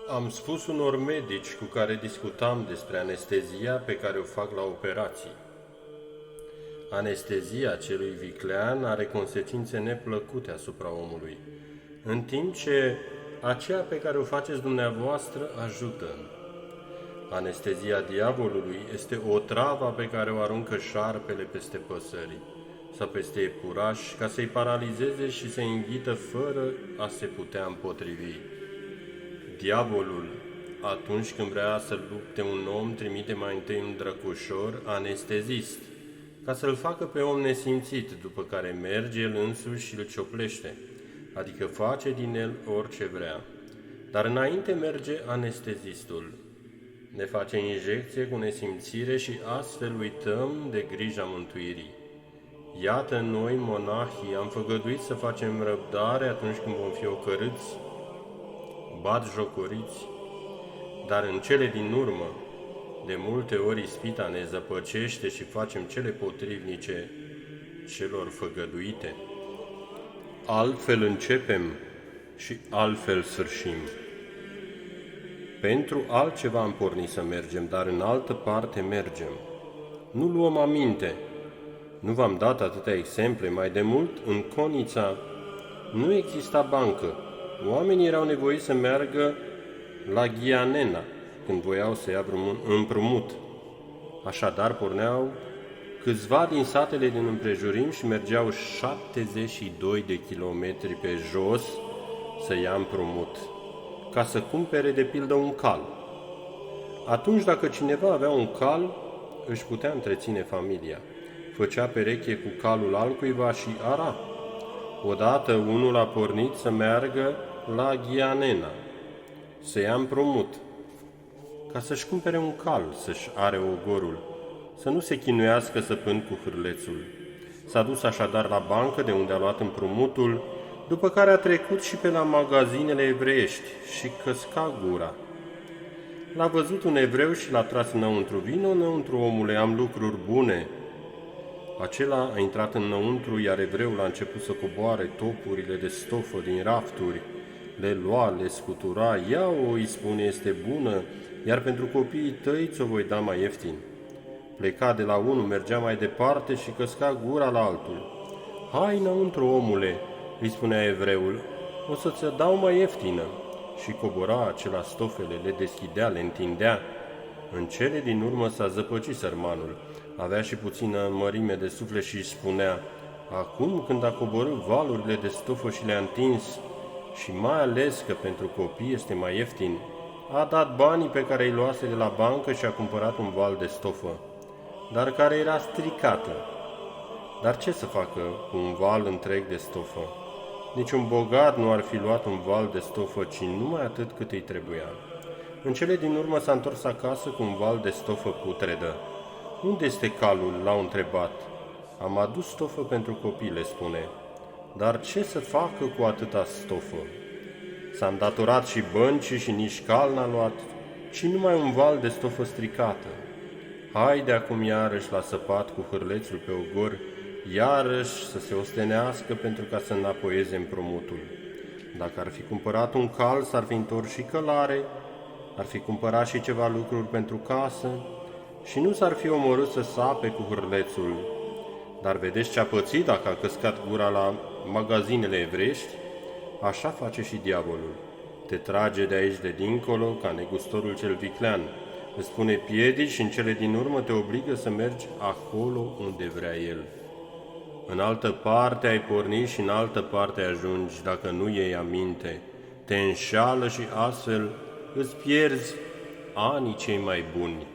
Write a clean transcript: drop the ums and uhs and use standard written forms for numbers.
Am spus unor medici cu care discutam despre anestezia pe care o fac la operații. Anestezia celui viclean are consecințe neplăcute asupra omului, în timp ce aceea pe care o faceți dumneavoastră ajută. Anestezia diavolului este o travă pe care o aruncă șarpele peste păsări sau peste iepurași ca să-i paralizeze și să-i înghită fără a se putea împotrivi. Diavolul, atunci când vrea să lupte un om, trimite mai întâi un drăcușor anestezist, ca să-l facă pe om nesimțit, după care merge el însuși și îl cioplește, adică face din el orice vrea. Dar înainte merge anestezistul. Ne face injecție cu nesimțire și astfel uităm de grija mântuirii. Iată, noi, monahii, am făgăduit să facem răbdare atunci când vom fi ocărâți, batjocoriți, dar în cele din urmă, de multe ori ispita ne zăpăcește și facem cele potrivnice celor făgăduite. Altfel începem și altfel sfârșim. Pentru altceva am pornit să mergem, dar în altă parte mergem. Nu luăm aminte. Nu v-am dat atâtea exemple. Mai de mult, în Conița nu exista bancă. Oamenii erau nevoiți să meargă la Ghianena când voiau să ia împrumut. Așadar porneau câțiva din satele din împrejurim și mergeau 72 de kilometri pe jos să ia împrumut, ca să cumpere de pildă un cal. Atunci, dacă cineva avea un cal, își putea întreține familia. Făcea pereche cu calul altcuiva și ara. Odată unul a pornit să meargă la Ghianena, să ia împrumut, ca să-și cumpere un cal, să-și are ogorul, să nu se chinuiască săpând cu hârlețul. S-a dus așadar la bancă, de unde a luat împrumutul, după care a trecut și pe la magazinele evreiești și căsca gura. L-a văzut un evreu și l-a tras înăuntru. Vino înăuntru, omule, am lucruri bune. Acela a intrat înăuntru, iar evreul a început să coboare topurile de stofă din rafturi, le lua, le scutura. Ia-o, îi spune, este bună, iar pentru copiii tăi ți-o voi da mai ieftin. Pleca de la unul, mergea mai departe și căsca gura la altul. Hai înăuntru, omule, îi spunea evreul, o să ți-o dau mai ieftină. Și cobora acela stofele, le deschidea, le întindea. În cele din urmă s-a zăpăcit sărmanul. Avea și puțină mărime de suflet și își spunea, acum când a coborât valurile de stofă și le-a întins, și mai ales că pentru copii este mai ieftin, a dat banii pe care îi luase de la bancă și a cumpărat un val de stofă, dar care era stricată. Dar ce să facă cu un val întreg de stofă? Niciun bogat nu ar fi luat un val de stofă, ci numai atât cât îi trebuia. În cele din urmă s-a întors acasă cu un val de stofă putredă. Unde este calul? L-au întrebat. Am adus stofă pentru copii, le spune. Dar ce să facă cu atâta stofă? S-a îndatorat și băncii și nici cal n-a luat, ci numai un val de stofă stricată. Haide acum iarăși la săpat cu hârlețul pe ogor, iarăși să se ostenească pentru ca să înapoieze împrumutul. Dacă ar fi cumpărat un cal, s-ar fi întors și călare, ar fi cumpărat și ceva lucruri pentru casă și nu s-ar fi omorât să sape cu hârlețul. Dar vedeți ce a pățit dacă a căscat gura la magazinele evrești? Așa face și diavolul. Te trage de aici de dincolo ca negustorul cel viclean. Îți pune piedici și în cele din urmă te obligă să mergi acolo unde vrea el. În altă parte ai porni și în altă parte ajungi dacă nu iei aminte. Te înșală și astfel îți pierzi anii cei mai buni.